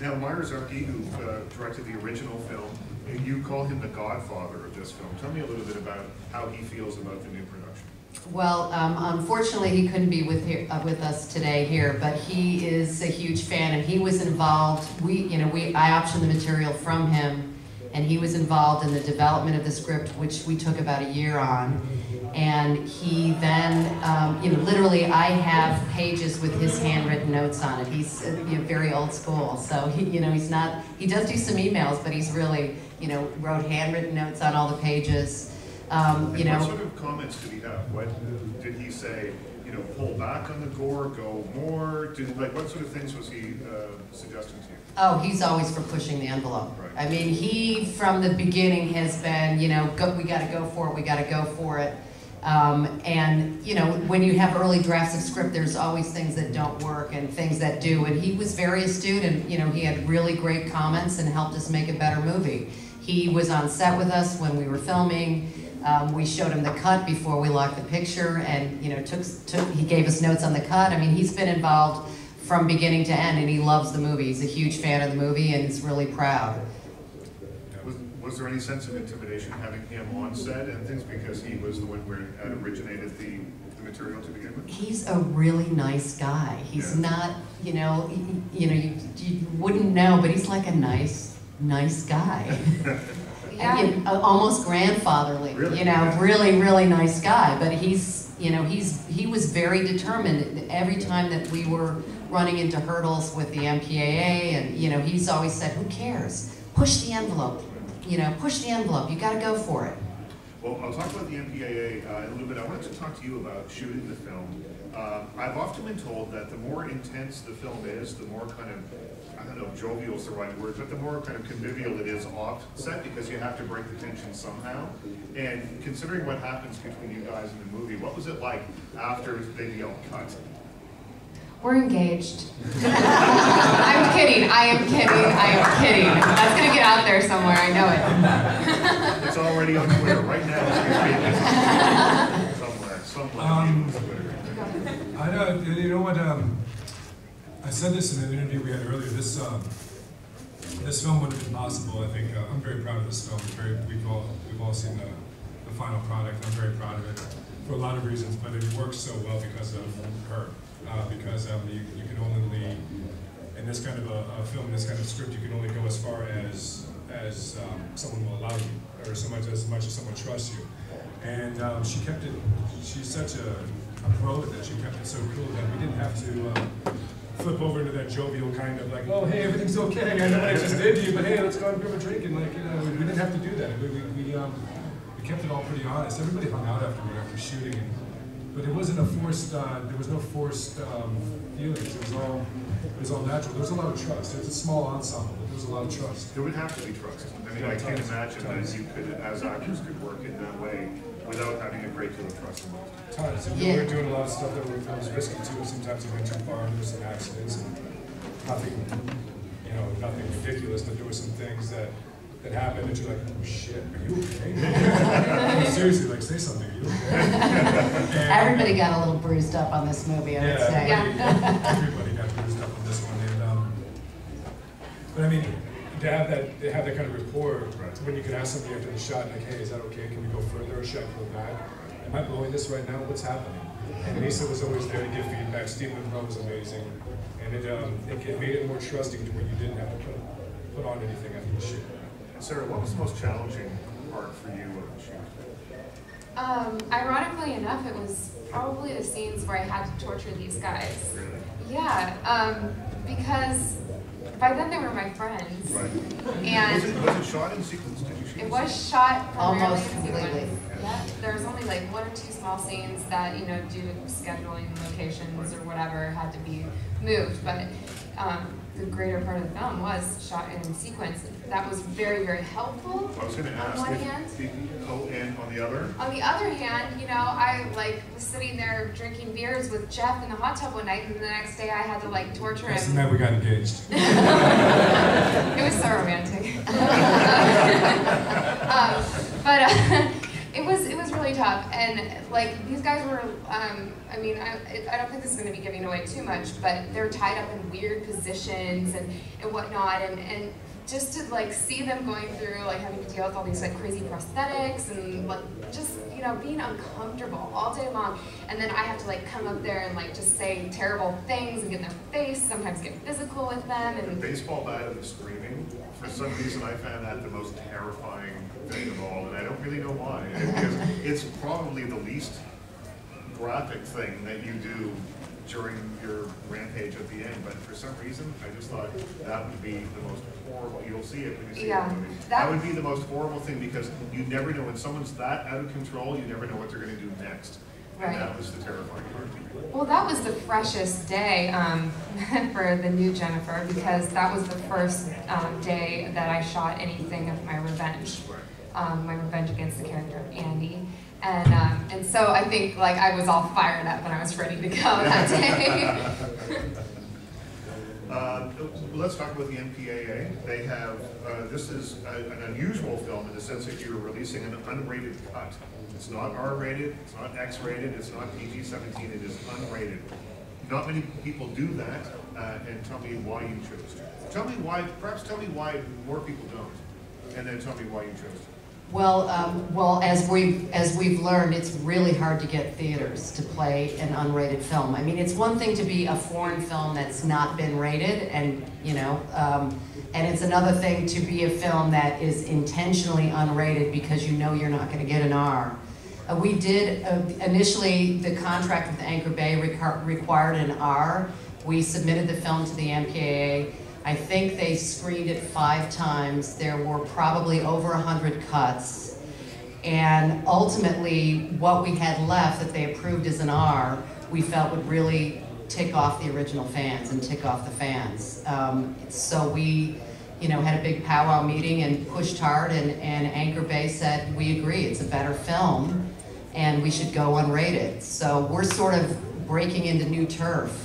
Now, Meir Zarchi, who directed the original film, you call him the godfather of this film. Tell me a little bit about how he feels about the new production. Well, unfortunately, he couldn't be with us today here, but he is a huge fan, and he was involved. I optioned the material from him, and he was involved in the development of the script, which we took about a year on. And he then, literally, I have pages with his handwritten notes on it. He's very old school, so he's not. He does do some emails, but he's really, wrote handwritten notes on all the pages. What sort of comments did he have? What did he say? Pull back on the gore, go more. What sort of things was he suggesting to you? Oh, he's always for pushing the envelope. Right. I mean, he from the beginning has been, we got to go for it. We got to go for it. And when you have early drafts of script, there's always things that don't work and things that do. And he was very astute, and he had really great comments and helped us make a better movie. He was on set with us when we were filming. We showed him the cut before we locked the picture, and he gave us notes on the cut. I mean, he's been involved from beginning to end, and he loves the movie. He's a huge fan of the movie, and he's really proud. Was there any sense of intimidation having him on set and things, because he was the one where originated the material to begin with? He's a really nice guy. He's not, you wouldn't know, but he's like a nice guy. Yeah. And, almost grandfatherly, really? Really nice guy. But he was very determined. Every time that we were running into hurdles with the MPAA, and he's always said, "Who cares? Push the envelope. Push the envelope. You got to go for it." Well, I'll talk about the MPAA in a little bit. I wanted to talk to you about shooting the film. I've often been told that the more intense the film is, the more kind of, I don't know if jovial is the right word, but the more kind of convivial it is off set, because you have to break the tension somehow. And considering what happens between you guys in the movie, what was it like after they yelled cut? We're engaged. I'm kidding. I am kidding. That's going to get out there somewhere. I know it. It's already on Twitter right now. Somewhere. I know. You know what? I said this in an interview we had earlier. This film wouldn't have been possible. I think I'm very proud of this film. We've all seen the final product. I'm very proud of it for a lot of reasons, but it works so well because of her. Because you can only, in this kind of a film, this kind of script, you can only go as far as someone will allow you, or as much as someone trusts you. And she kept it. She's such a pro at that. She kept it so cool that we didn't have to flip over into that jovial kind of like, oh hey, everything's okay. I know what I just did to you, but hey, let's go and grab a drink, and we didn't have to do that. We kept it all pretty honest. Everybody hung out after shooting. But it wasn't a forced, there was no forced feelings. It was all natural. There was a lot of trust. It was a small ensemble, but there was a lot of trust. There would have to be trust. I mean, I can't imagine that you could, as actors, could work in that way without having a great deal of trust involved. Tons. And we were doing a lot of stuff that was risky too. Sometimes it went too far, and there were some accidents, and nothing ridiculous, but there were some things that happened, and you're like, oh shit, are you okay? Seriously, like, say something, are you okay? Everybody got a little bruised up on this movie, I would say. Everybody got bruised up on this one. And, but I mean, to have that kind of rapport, when you can ask somebody after the shot, like, hey, is that okay? Can we go further, or should I pull back? Am I blowing this right now? What's happening? And Lisa was always there to give feedback. Stephen was amazing. And it made it more trusting to where you didn't have to put on anything after the shoot. Sarah, what was the most challenging part for you of the shoot? Ironically enough, it was probably the scenes where I had to torture these guys. Really? Yeah, because by then they were my friends. Right. And was it shot in sequence? Did you shoot it was shot primarily almost in completely. sequence. Yeah, there was only like 1 or 2 small scenes that, due to scheduling locations or whatever, had to be moved. But the greater part of the film was shot in sequence. That was very, very helpful. I was going to ask. On one hand. And on the other? On the other hand, I was sitting there drinking beers with Jeff in the hot tub one night, and the next day I had to torture him. That's the night we got engaged. It was so romantic. But it was really really tough. And like these guys were, I mean, I don't think this is going to be giving away too much, but they're tied up in weird positions and whatnot, and just to like see them going through like having to deal with all these like crazy prosthetics and like just, you know, being uncomfortable all day long. And then I have to like come up there and like just say terrible things and get in their face, sometimes get physical with them. And the baseball bat and the screaming, for some reason I found that the most terrifying thing of all, and I don't really know why. Because it's probably the least graphic thing that you do during your rampage at the end, but for some reason I just thought that would be the most horrible. You'll see it when you see the movie. That would be the most horrible thing, because you never know when someone's that out of control. You never know what they're going to do next. And right. That was the terrifying part. Well, that was the freshest day for the new Jennifer, because that was the first day that I shot anything of my revenge. My revenge against the character of Andy. And so I think like I was all fired up and I was ready to go that day. Let's talk about the MPAA. They have, this is an unusual film in the sense that you're releasing an unrated cut. It's not R-rated, it's not X-rated, it's not PG-17, it is unrated. Not many people do that, and tell me why you chose to. Tell me why, perhaps tell me why more people don't, and then tell me why you chose to. Well, as we've learned, it's really hard to get theaters to play an unrated film. I mean, it's one thing to be a foreign film that's not been rated, and you know, and it's another thing to be a film that is intentionally unrated because you know you're not going to get an R. We did initially, the contract with Anchor Bay required an R. We submitted the film to the MPAA. I think they screened it 5 times. There were probably over 100 cuts. And ultimately, what we had left that they approved as an R, we felt would really tick off the original fans and tick off the fans. So we, you know, had a big powwow meeting and pushed hard, and Anchor Bay said, we agree, it's a better film, and we should go unrated. So we're sort of breaking into new turf.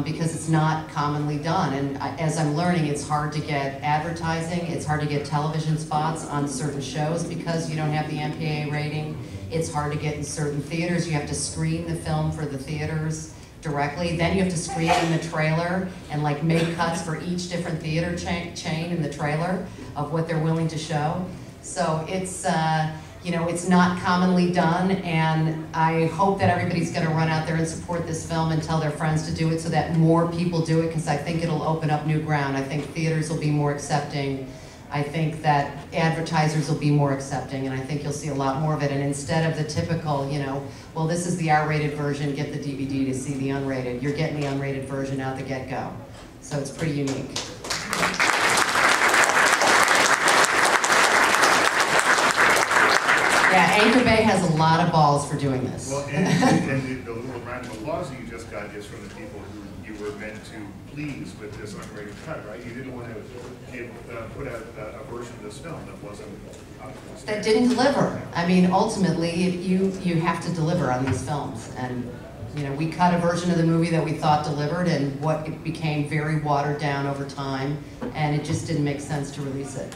Because it's not commonly done, and as I'm learning, it's hard to get advertising, it's hard to get television spots on certain shows because you don't have the MPAA rating. It's hard to get in certain theaters. You have to screen the film for the theaters directly, then you have to screen in the trailer and like make cuts for each different theater chain in the trailer of what they're willing to show. So it's you know, it's not commonly done, and I hope that everybody's going to run out there and support this film and tell their friends to do it so that more people do it, because I think it'll open up new ground. I think theaters will be more accepting. I think that advertisers will be more accepting, and I think you'll see a lot more of it. And instead of the typical, you know, well, this is the R-rated version, get the DVD to see the unrated. You're getting the unrated version out the get-go. So it's pretty unique. Yeah, Anchor Bay has a lot of balls for doing this. Well, and the little round of applause that you just got is from the people who you were meant to please with this unrated cut, right? You didn't want to put out a version of this film that wasn't up to the standard. That didn't deliver. I mean, ultimately, you have to deliver on these films. And, you know, we cut a version of the movie that we thought delivered, and it became very watered down over time, and it just didn't make sense to release it.